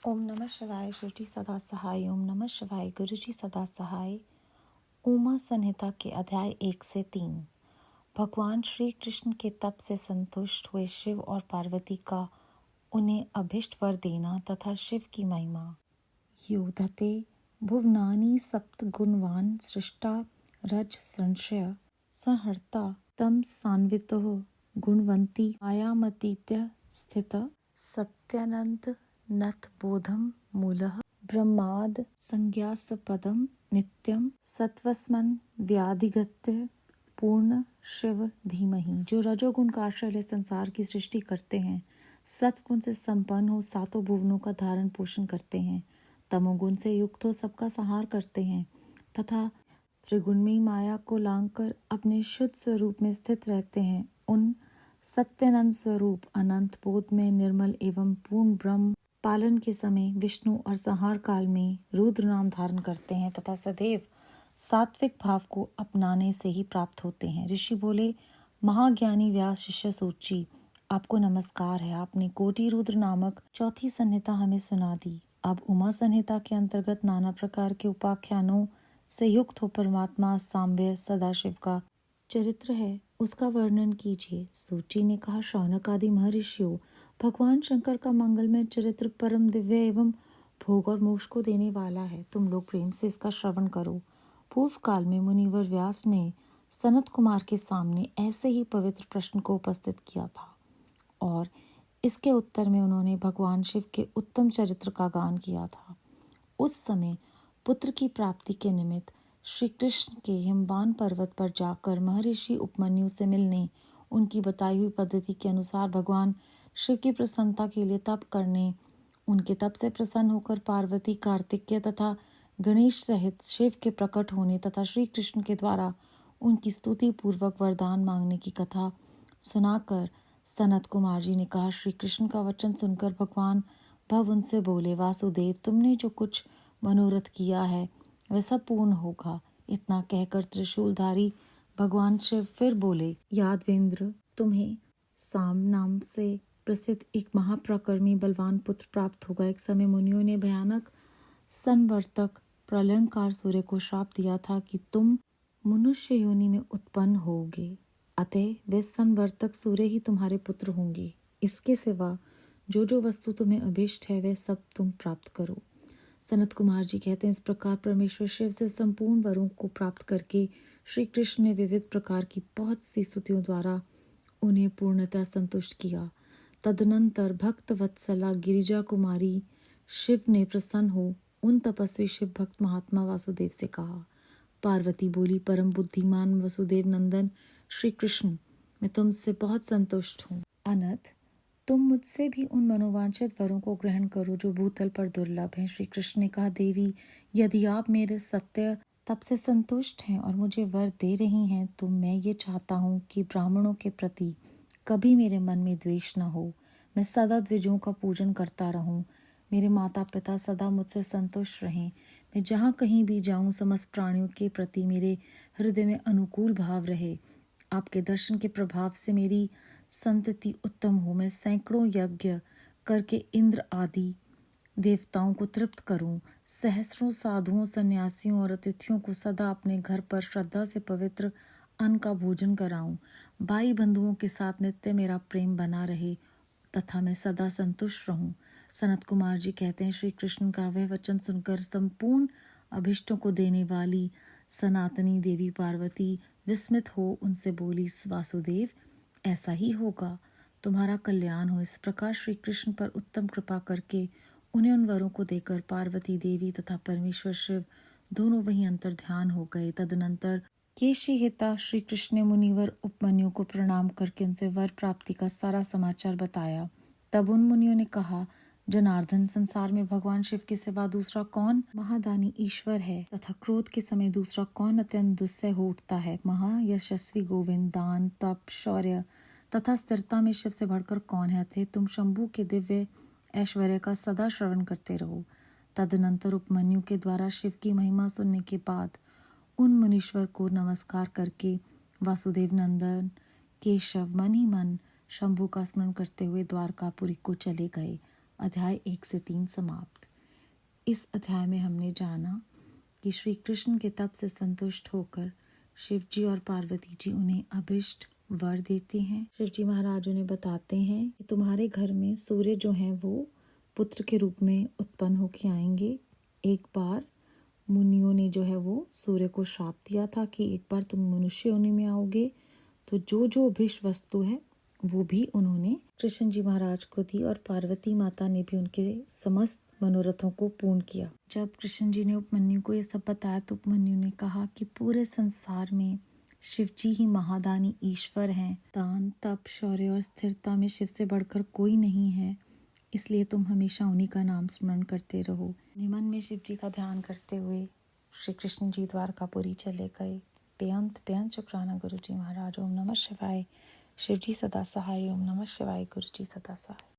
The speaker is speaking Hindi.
ओम नमः शिवाय। शिवजी सदा सहाय। ओम नमः शिवाय। गुरुजी सदा सहाय। उमा संहिता के अध्याय 1 से 3। भगवान श्री कृष्ण के तप से संतुष्ट हुए शिव और पार्वती का उन्हें अभिष्ट वर देना तथा शिव की महिमा। योधते भुवनानि सप्त गुणवान सृष्टा रज संशय संहर्ता तम सान्वितो गुणवंती आयामतीत्य स्थित सत्यानंद नथ बोधम मूलः ब्रह्माद संज्ञासपदम नित्यम सत्वस्मन व्याधिगत्य पूर्ण शिव धीमहि। जो रजोगुण का आश्रय ले संसार की सृष्टि करते हैं, सत्वगुण से संपन्न हो सातों भुवनों का धारण पोषण करते हैं, तमोगुण से युक्त हो सबका संहार करते हैं तथा त्रिगुणमयी माया को लांघ कर अपने शुद्ध स्वरूप में स्थित रहते हैं, उन सत्यानंद स्वरूप अनंत बोध में निर्मल एवं पूर्ण ब्रह्म पालन के समय विष्णु और संहार काल में रुद्र नाम धारण करते हैं तथा सदैव सात्विक भाव को अपनाने से ही प्राप्त होते हैं। ऋषि बोले, महाज्ञानी व्यास शिष्य सूची, आपको नमस्कार है। आपने कोटि रुद्र नामक चौथी संहिता हमें सुना दी। अब उमा संहिता के अंतर्गत नाना प्रकार के उपाख्यानों से युक्त हो परमात्मा सांबे सदाशिव का चरित्र है, उसका वर्णन कीजिए। सूची ने कहा, शौनक आदि महर्षियों, भगवान शंकर का मंगलमय चरित्र परम दिव्य एवं भोग और मोक्ष को देने वाला है। तुम लोग प्रेम से इसका श्रवण करो। पूर्व काल में मुनिवर व्यास ने सनत कुमार के सामने ऐसे ही पवित्र प्रश्न को उपस्थित किया था और इसके उत्तर में उन्होंने भगवान शिव के उत्तम चरित्र का गान किया था। उस समय पुत्र की प्राप्ति के निमित्त श्री कृष्ण के हिमवान पर्वत पर जाकर महर्षि उपमन्यु से मिलने, उनकी बताई हुई पद्धति के अनुसार भगवान शिव की प्रसन्नता के लिए तप करने, उनके तप से प्रसन्न होकर पार्वती, कार्तिकेय तथा गणेश सहित शिव के प्रकट होने तथा श्री कृष्ण के द्वारा उनकी स्तुति पूर्वक वरदान मांगने की कथा सुनाकर सनत कुमार जी ने कहा, श्री कृष्ण का वचन सुनकर भगवान भव उनसे बोले, वासुदेव, तुमने जो कुछ मनोरथ किया है वह सब पूर्ण होगा। इतना कहकर त्रिशूलधारी भगवान शिव फिर बोले, यादवेंद्र, तुम्हें साम नाम से प्रसिद्ध एक महाप्रकर्मी बलवान पुत्र प्राप्त होगा। एक समय मुनियों ने भयानक संवर्तक प्रलयंकार सूर्य को श्राप दिया था कि तुम मनुष्य योनि में उत्पन्न होगे, अतः वे संवर्तक सूर्य ही तुम्हारे पुत्र होंगे। इसके सिवा जो जो वस्तु तुम्हें अभिष्ट है वह सब तुम प्राप्त करो। सनत कुमार जी कहते हैं, इस प्रकार परमेश्वर शिव से संपूर्ण वरों को प्राप्त करके श्री कृष्ण ने विविध प्रकार की बहुत सी स्तुतियों द्वारा उन्हें पूर्णतः संतुष्ट किया। तदनंतर भक्त वत्सला गिरिजा कुमारी शिव ने प्रसन्न हो उन तपस्वी शिव भक्त महात्मा वासुदेव से कहा। पार्वती बोली, परम बुद्धिमान वसुदेव नंदन श्री कृष्ण, मैं तुमसे बहुत संतुष्ट हूँ। अनथ, तुम मुझसे भी उन मनोवांछित वरों को ग्रहण करो जो भूतल पर दुर्लभ हैं। श्री कृष्ण ने कहा, देवी, यदि आप मेरे सत्य तप से संतुष्ट हैं और मुझे वर दे रही हैं तो मैं ये चाहता हूँ कि ब्राह्मणों के प्रति कभी मेरे मन में द्वेष न हो। मैं सदा द्विजों का पूजन करता रहूं। मेरे माता पिता सदा मुझसे संतुष्ट रहें। मैं जहाँ कहीं भी जाऊं समस्त प्राणियों के प्रति मेरे हृदय में अनुकूल भाव रहे। आपके दर्शन के प्रभाव से मेरी संतति उत्तम हो। मैं सैकड़ों यज्ञ करके इंद्र आदि देवताओं को तृप्त करूं। सहस्रों साधुओं, सन्यासियों और अतिथियों को सदा अपने घर पर श्रद्धा से पवित्र अन्न का भोजन कराऊं। भाई बंधुओं के साथ नित्य मेरा प्रेम बना रहे तथा मैं सदा संतुष्ट रहूं। सनत कुमार जी कहते हैं, श्री कृष्ण का वह वचन सुनकर संपूर्ण अभिष्टों को देने वाली सनातनी देवी पार्वती विस्मित हो उनसे बोली, वासुदेव, ऐसा ही होगा, तुम्हारा कल्याण हो। इस प्रकार श्री कृष्ण पर उत्तम कृपा करके उन्हें उन वरों को देकर पार्वती देवी तथा परमेश्वर शिव दोनों वहीं अंतर ध्यान हो गए। तदनंतर केशिहिता श्री कृष्ण ने मुनिवर उपमन्यु को प्रणाम करके उनसे वर प्राप्ति का सारा समाचार बताया। तब उन मुनियों ने कहा, जनार्दन, संसार में भगवान शिव के सिवा दूसरा कौन महादानी ईश्वर है तथा क्रोध के समय दूसरा कौन अत्यंत दुस्सह हो उठता है। महायशस्वी गोविंद, दान, तप, शौर्य तथा स्थिरता में शिव से बढ़कर कौन है। थे तुम शंभु के दिव्य ऐश्वर्य का सदा श्रवण करते रहो। तदनंतर उपमन्यु के द्वारा शिव की महिमा सुनने के बाद उन मुनीश्वर को नमस्कार करके वासुदेव नंदन केशव मन ही मन शंभु का स्मरण करते हुए द्वारकापुरी को चले गए। अध्याय 1 से 3 समाप्त। इस अध्याय में हमने जाना कि श्री कृष्ण के तप से संतुष्ट होकर शिव जी और पार्वती जी उन्हें अभिष्ट वर देते हैं। शिव जी महाराज उन्हें बताते हैं कि तुम्हारे घर में सूर्य जो हैं वो पुत्र के रूप में उत्पन्न होके आएंगे। एक बार मुनियों ने जो है वो सूर्य को श्राप दिया था कि एक बार तुम मनुष्य योनि में आओगे तो जो अभिष्ट वस्तु है वो भी उन्होंने कृष्ण जी महाराज को दी और पार्वती माता ने भी उनके समस्त मनोरथों को पूर्ण किया। जब कृष्ण जी ने उपमन्यु को ये सब बताया तो उपमन्यु ने कहा कि पूरे संसार में शिव जी ही महादानी ईश्वर हैं। दान, तप, शौर्य और स्थिरता में शिव से बढ़कर कोई नहीं है, इसलिए तुम हमेशा उन्हीं का नाम स्मरण करते रहो। मन में शिव जी का ध्यान करते हुए श्री कृष्ण जी द्वारकापुरी चले गए। बेअंत शुक्राना गुरु जी महाराज। ओम नमः शिवाय। शिव जी सदा सहाय। ओम नमः शिवाय। गुरु जी सदा सहाय।